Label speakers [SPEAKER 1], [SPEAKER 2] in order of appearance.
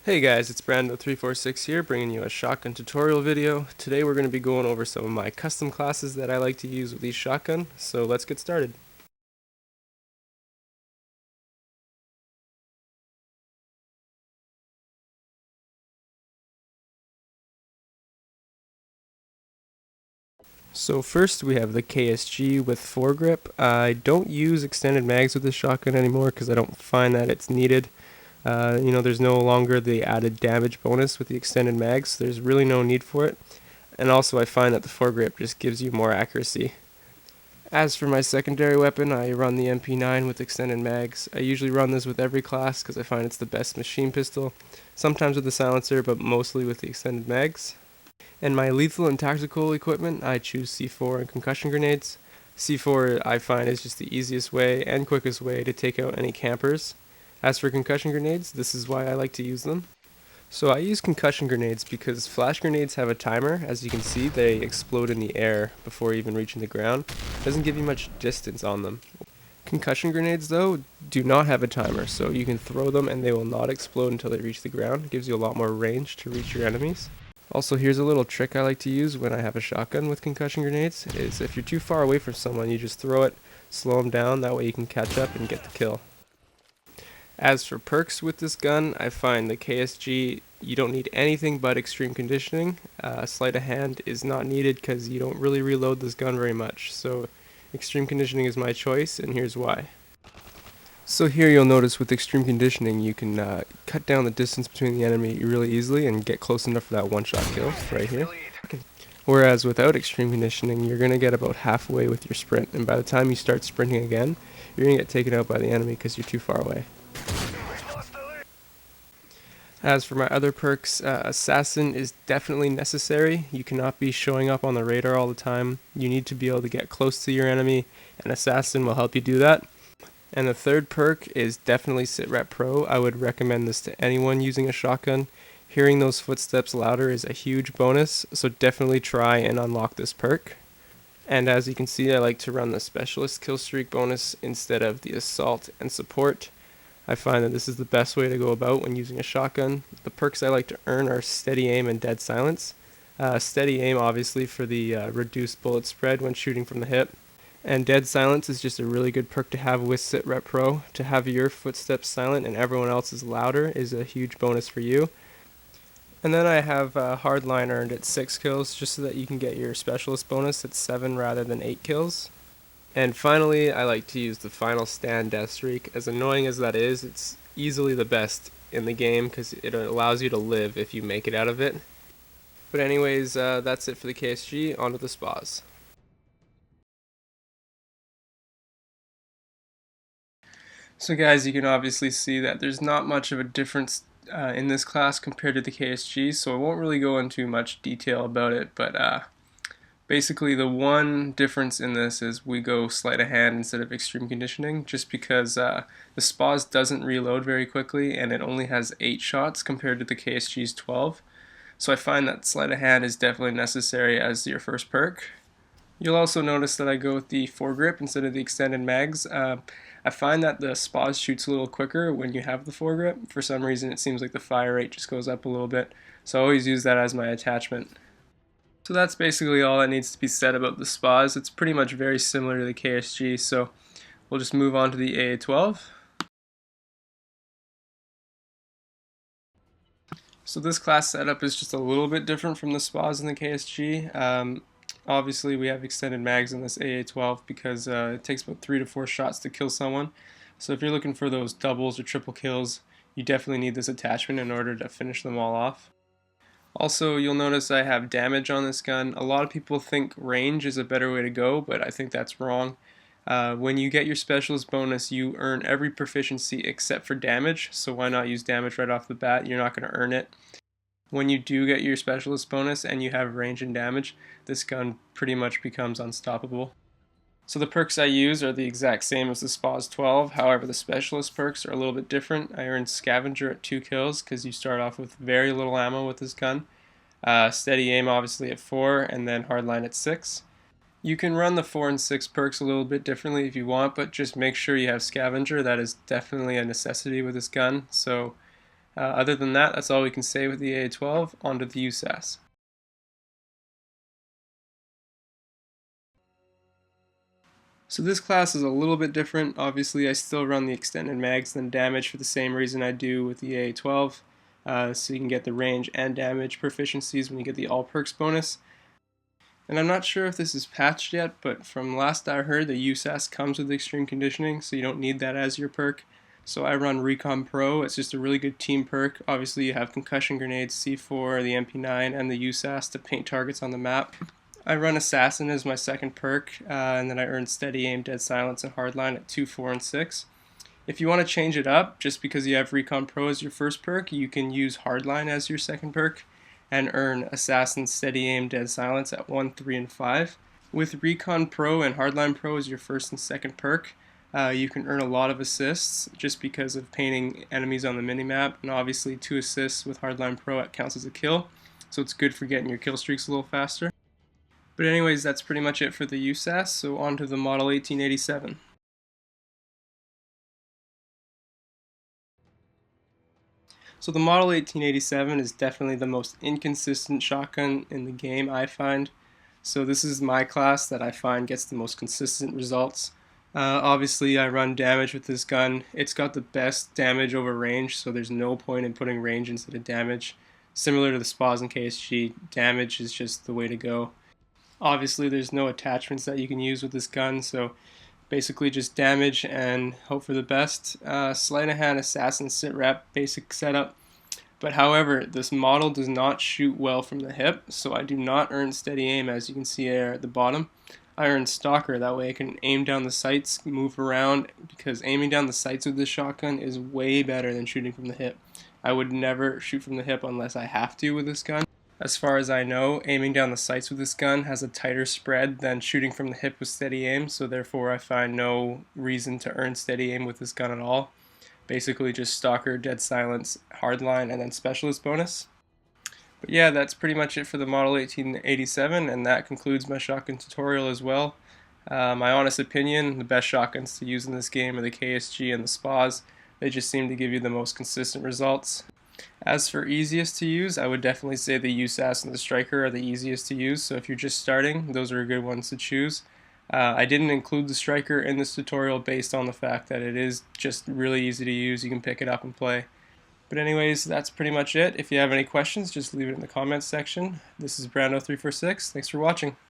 [SPEAKER 1] Hey guys, it's MW3 here, bringing you a shotgun tutorial video. Today we're going to be going over some of my custom classes that I like to use with each shotgun, so let's get started. So first we have the KSG with foregrip. I don't use extended mags with this shotgun anymore because I don't find that it's needed. There's no longer the added damage bonus with the extended mags, so there's really no need for it. And also I find that the foregrip just gives you more accuracy. As for my secondary weapon, I run the MP9 with extended mags. I usually run this with every class because I find it's the best machine pistol, sometimes with the silencer, but mostly with the extended mags. And my lethal and tactical equipment, I choose C4 and concussion grenades. C4 I find is just the easiest way and quickest way to take out any campers. As for concussion grenades, this is why I like to use them. So I use concussion grenades because flash grenades have a timer. As you can see, they explode in the air before even reaching the ground. It doesn't give you much distance on them. Concussion grenades, though, do not have a timer, so you can throw them and they will not explode until they reach the ground. It gives you a lot more range to reach your enemies. Also, here's a little trick I like to use when I have a shotgun with concussion grenades, is if you're too far away from someone, you just throw it, slow them down, that way you can catch up and get the kill. As for perks with this gun, I find the KSG, you don't need anything but extreme conditioning. Sleight of hand is not needed because you don't really reload this gun very much. So extreme conditioning is my choice, and here's why. So here you'll notice with extreme conditioning you can cut down the distance between the enemy really easily and get close enough for that one-shot kill right here. Whereas without extreme conditioning, you're going to get about halfway with your sprint, and by the time you start sprinting again, you're going to get taken out by the enemy because you're too far away. As for my other perks, Assassin is definitely necessary. You cannot be showing up on the radar all the time. You need to be able to get close to your enemy, and Assassin will help you do that. And the third perk is definitely Sitrep Pro. I would recommend this to anyone using a shotgun. Hearing those footsteps louder is a huge bonus, so definitely try and unlock this perk. And as you can see, I like to run the Specialist Killstreak bonus instead of the Assault and Support. I find that this is the best way to go about when using a shotgun. The perks I like to earn are Steady Aim and Dead Silence. Steady Aim obviously for the reduced bullet spread when shooting from the hip. And Dead Silence is just a really good perk to have with Sitrep Pro. To have your footsteps silent and everyone else's louder is a huge bonus for you. And then I have Hardline earned at 6 kills just so that you can get your Specialist bonus at 7 rather than 8 kills. And finally, I like to use the Final Stand Death Streak. As annoying as that is, it's easily the best in the game because it allows you to live if you make it out of it. But anyways, that's it for the KSG. On to the spas. So guys, you can obviously see that there's not much of a difference in this class compared to the KSG, so I won't really go into much detail about it, but basically, the one difference in this is we go sleight of hand instead of extreme conditioning, just because the SPAS doesn't reload very quickly and it only has 8 shots compared to the KSG's 12. So I find that sleight of hand is definitely necessary as your first perk. You'll also notice that I go with the foregrip instead of the extended mags. I find that the SPAS shoots a little quicker when you have the foregrip. For some reason it seems like the fire rate just goes up a little bit, so I always use that as my attachment. So that's basically all that needs to be said about the SPAS. It's pretty much very similar to the KSG, so we'll just move on to the AA-12. So this class setup is just a little bit different from the SPAS and the KSG. Obviously we have extended mags in this AA-12 because it takes about 3 to 4 shots to kill someone. So if you're looking for those doubles or triple kills, you definitely need this attachment in order to finish them all off. Also, you'll notice I have damage on this gun. A lot of people think range is a better way to go, but I think that's wrong. When you get your specialist bonus, you earn every proficiency except for damage, so why not use damage right off the bat? You're not going to earn it. When you do get your specialist bonus and you have range and damage, this gun pretty much becomes unstoppable. So the perks I use are the exact same as the SPAS 12, however the specialist perks are a little bit different. I earn Scavenger at 2 kills because you start off with very little ammo with this gun. Steady Aim obviously at 4, and then Hardline at 6. You can run the 4 and 6 perks a little bit differently if you want, but just make sure you have Scavenger. That is definitely a necessity with this gun. So Other than that, that's all we can say with the AA12. Onto the USAS. So this class is a little bit different. Obviously, I still run the extended mags than damage for the same reason I do with the AA12. So you can get the range and damage proficiencies when you get the all perks bonus. And I'm not sure if this is patched yet, but from last I heard, the USAS comes with extreme conditioning, so you don't need that as your perk. So I run Recon Pro. It's just a really good team perk. Obviously, you have concussion grenades, C4, the MP9, and the USAS to paint targets on the map. I run Assassin as my second perk, and then I earn Steady Aim, Dead Silence, and Hardline at 2, 4, and 6. If you want to change it up, just because you have Recon Pro as your first perk, you can use Hardline as your second perk and earn Assassin, Steady Aim, Dead Silence at 1, 3, and 5. With Recon Pro and Hardline Pro as your first and second perk, you can earn a lot of assists just because of painting enemies on the minimap, and obviously 2 assists with Hardline Pro it counts as a kill, so it's good for getting your kill streaks a little faster. But anyways, that's pretty much it for the USAS, so on to the Model 1887. So the Model 1887 is definitely the most inconsistent shotgun in the game, I find. So this is my class that I find gets the most consistent results. Obviously, I run damage with this gun. It's got the best damage over range, so there's no point in putting range instead of damage. Similar to the SPAs and KSG, damage is just the way to go. Obviously, there's no attachments that you can use with this gun, so basically just damage and hope for the best. Sleight of hand assassin sit rep basic setup. But however, this model does not shoot well from the hip, so I do not earn steady aim, as you can see there at the bottom. I earn stalker, that way I can aim down the sights, move around, because aiming down the sights with this shotgun is way better than shooting from the hip. I would never shoot from the hip unless I have to with this gun. As far as I know, aiming down the sights with this gun has a tighter spread than shooting from the hip with steady aim, so therefore I find no reason to earn steady aim with this gun at all. Basically just stalker, dead silence, hardline, and then specialist bonus. But yeah, that's pretty much it for the Model 1887, and that concludes my shotgun tutorial as well. My honest opinion, the best shotguns to use in this game are the KSG and the SPAs. They just seem to give you the most consistent results. As for easiest to use, I would definitely say the USAS and the Striker are the easiest to use, so if you're just starting, those are good ones to choose. I didn't include the Striker in this tutorial based on the fact that it is just really easy to use. You can pick it up and play. But anyways, that's pretty much it. If you have any questions, just leave it in the comments section. This is Brando346. Thanks for watching.